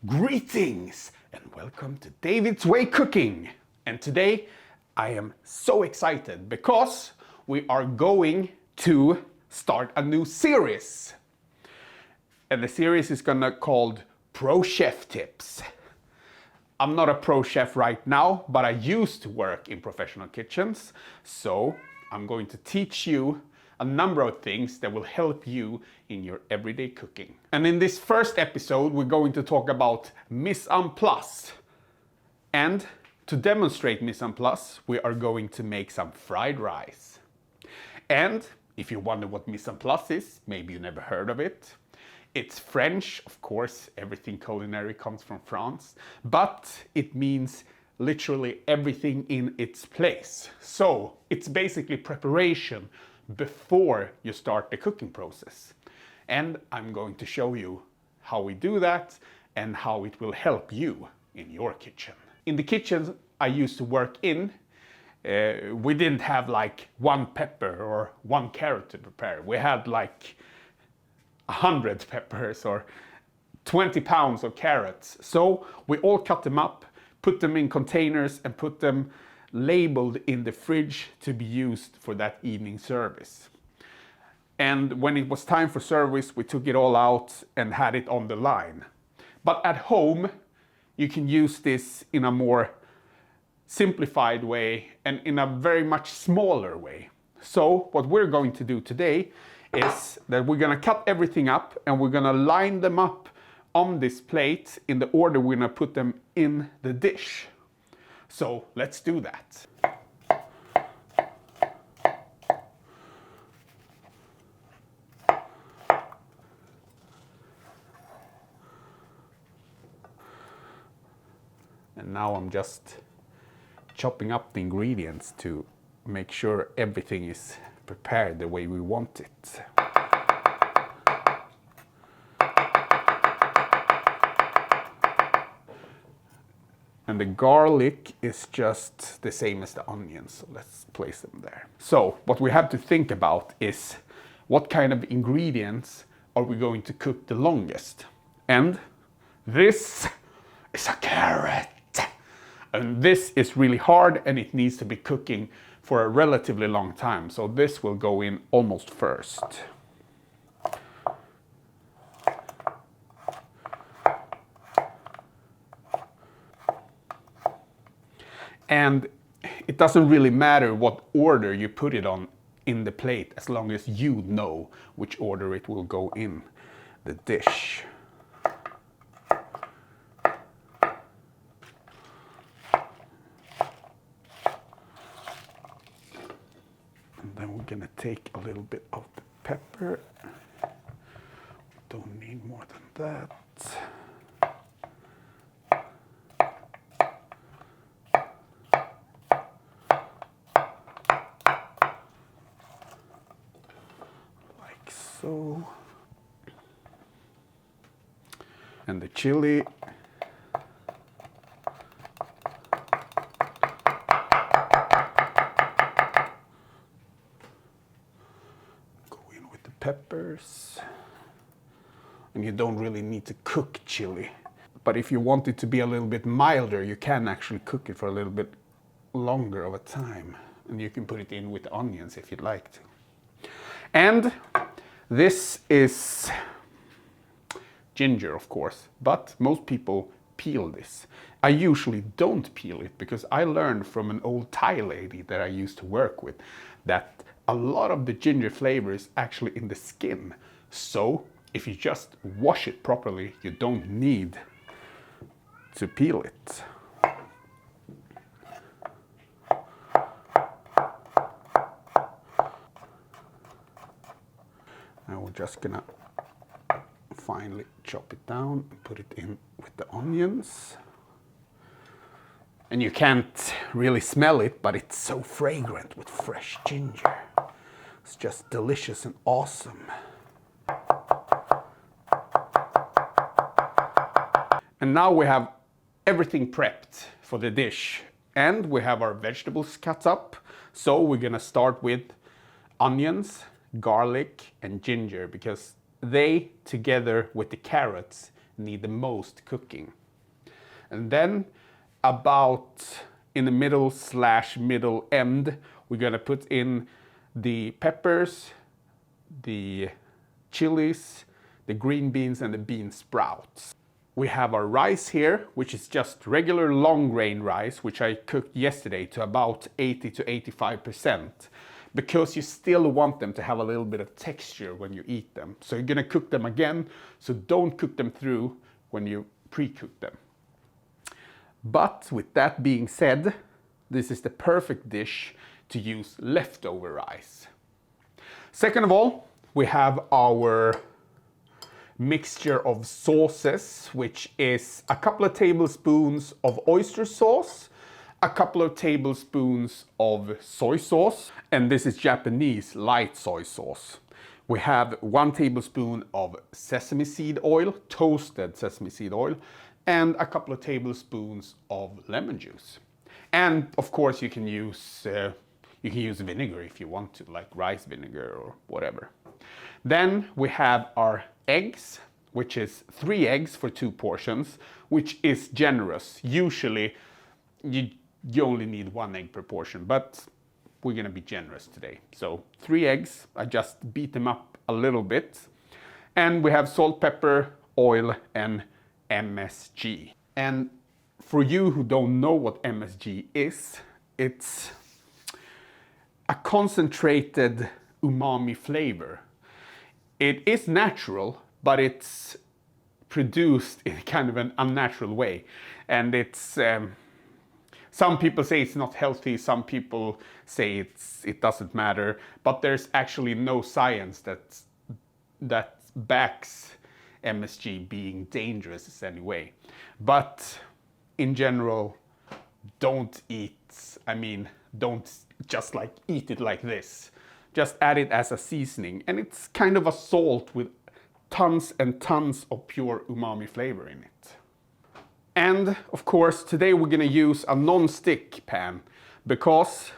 Greetings and welcome to David's Way Cooking. And today I am so excited because we are going to start a new series. And the series is gonna called Pro Chef Tips. I'm not a pro chef right now, but I used to work in professional kitchens. So I'm going to teach you a number of things that will help you in your everyday cooking. And in this first episode, we're going to talk about mise en place. And to demonstrate mise en place, we are going to make some fried rice. And if you wonder what mise en place is, maybe you never heard of it. It's French, of course, everything culinary comes from France, but it means literally everything in its place. So it's basically preparation before you start the cooking process. And I'm going to show you how we do that and how it will help you in your kitchen. In the kitchens I used to work in, we didn't have like one pepper or one carrot to prepare. We had like 100 peppers or 20 pounds of carrots. So we all cut them up, put them in containers and put them labeled in the fridge to be used for that evening service. And when it was time for service, we took it all out and had it on the line. But at home, you can use this in a more simplified way and in a very much smaller way. So what we're going to do today is that we're gonna cut everything up and we're gonna line them up on this plate in the order we're gonna put them in the dish. So let's do that. And now I'm just chopping up the ingredients to make sure everything is prepared the way we want it. And the garlic is just the same as the onions, so let's place them there. So what we have to think about is what kind of ingredients are we going to cook the longest? And this is a carrot. And this is really hard and it needs to be cooking for a relatively long time. So this will go in almost first. And it doesn't really matter what order you put it on in the plate as long as you know which order it will go in the dish. And then we're gonna take a little bit of the pepper. Don't need more than that. So, and the chili. Go in with the peppers. And you don't really need to cook chili. But if you want it to be a little bit milder, you can actually cook it for a little bit longer of a time. And you can put it in with onions if you'd like to. And this is ginger, of course, but most people peel this. I usually don't peel it because I learned from an old Thai lady that I used to work with that a lot of the ginger flavor is actually in the skin. So if you just wash it properly, you don't need to peel it. Now we're just gonna finely chop it down and put it in with the onions. And you can't really smell it, but it's so fragrant with fresh ginger. It's just delicious and awesome. And now we have everything prepped for the dish. And we have our vegetables cut up. So we're gonna start with onions, garlic and ginger because they together with the carrots need the most cooking. And then about in the middle end, we're gonna put in the peppers, the chilies, the green beans, and the bean sprouts. We have our rice here, which is just regular long grain rice, which I cooked yesterday to about 80 to 85%, because you still want them to have a little bit of texture when you eat them. So you're gonna cook them again, so don't cook them through when you pre-cook them. But with that being said, this is the perfect dish to use leftover rice. Second of all, we have our mixture of sauces, which is a couple of tablespoons of oyster sauce, a couple of tablespoons of soy sauce, and this is Japanese light soy sauce. We have 1 tablespoon of sesame seed oil, toasted sesame seed oil, and a couple of tablespoons of lemon juice. And of course you can use vinegar if you want to, like rice vinegar or whatever. Then we have our eggs, which is 3 eggs for 2 portions, which is generous. Usually you only need 1 egg per portion, but we're gonna be generous today. So 3 eggs, I just beat them up a little bit. And we have salt, pepper, oil, and MSG. And for you who don't know what MSG is, it's a concentrated umami flavor. It is natural, but it's produced in kind of an unnatural way. And it's, some people say it's not healthy, some people say it doesn't matter, but there's actually no science that backs MSG being dangerous in any way. But in general, don't just like eat it like this. Just add it as a seasoning, and it's kind of a salt with tons and tons of pure umami flavor in it. And of course, today we're gonna use a non-stick pan, because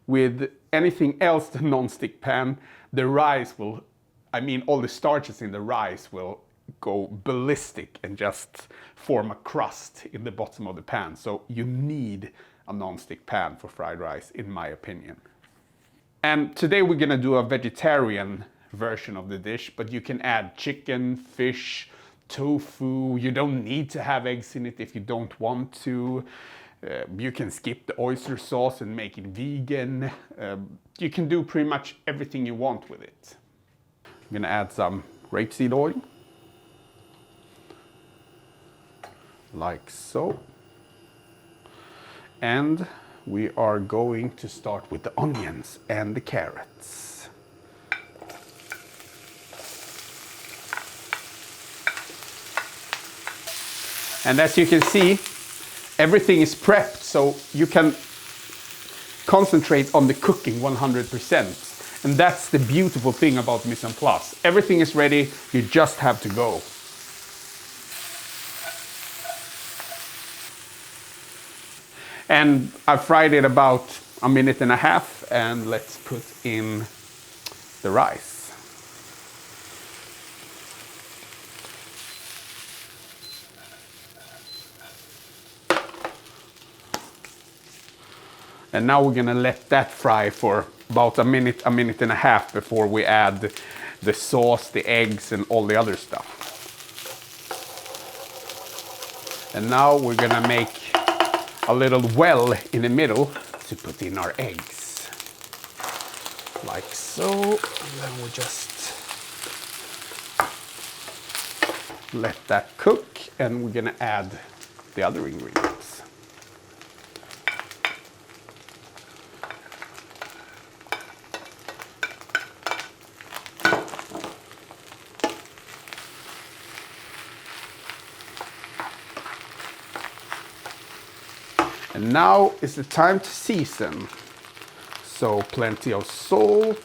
with anything else than non-stick pan, the rice will, all the starches in the rice will go ballistic and just form a crust in the bottom of the pan. So you need a non-stick pan for fried rice, in my opinion. And today we're gonna do a vegetarian version of the dish, but you can add chicken, fish, tofu. You don't need to have eggs in it if you don't want to. You can skip the oyster sauce and make it vegan. You can do pretty much everything you want with it. I'm gonna add some rapeseed oil, like so. And we are going to start with the onions and the carrots. And as you can see, everything is prepped, so you can concentrate on the cooking 100%. And that's the beautiful thing about Mise en Place. Everything is ready, you just have to go. And I fried it about 1.5 minutes, and let's put in the rice. And now we're gonna let that fry for about 1 minute, 1.5 minutes before we add the sauce, the eggs, and all the other stuff. And now we're gonna make a little well in the middle to put in our eggs. Like so, and then we'll just let that cook, and we're gonna add the other ingredients. And now is the time to season. So plenty of salt,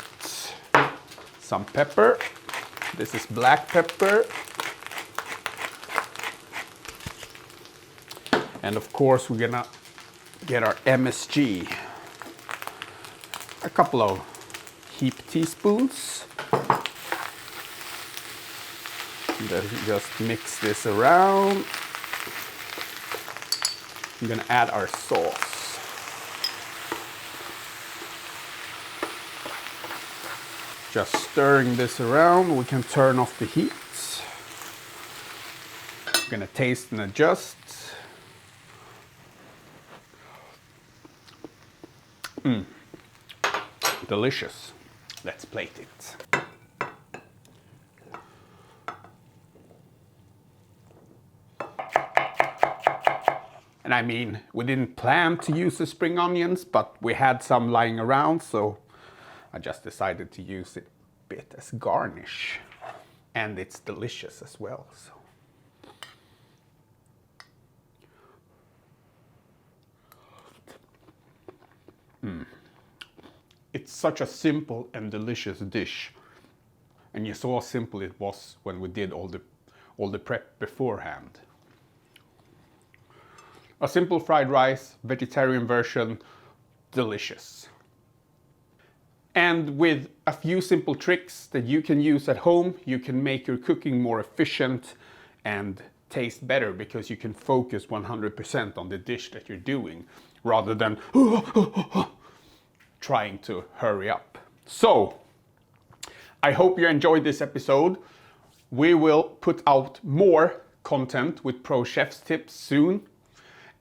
some pepper. This is black pepper. And of course we're gonna get our MSG. A couple of heaped teaspoons. Then just mix this around. I'm gonna add our sauce. Just stirring this around, we can turn off the heat. I'm gonna taste and adjust. Delicious. Let's plate it. And I mean, we didn't plan to use the spring onions, but we had some lying around, so I just decided to use it a bit as garnish. And it's delicious as well. So. It's such a simple and delicious dish. And you saw how simple it was when we did all the prep beforehand. A simple fried rice, vegetarian version, delicious. And with a few simple tricks that you can use at home, you can make your cooking more efficient and taste better because you can focus 100% on the dish that you're doing rather than trying to hurry up. So, I hope you enjoyed this episode. We will put out more content with pro chef's tips soon.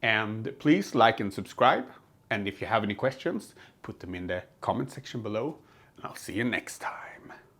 And please like and subscribe. And if you have any questions, put them in the comment section below. And I'll see you next time.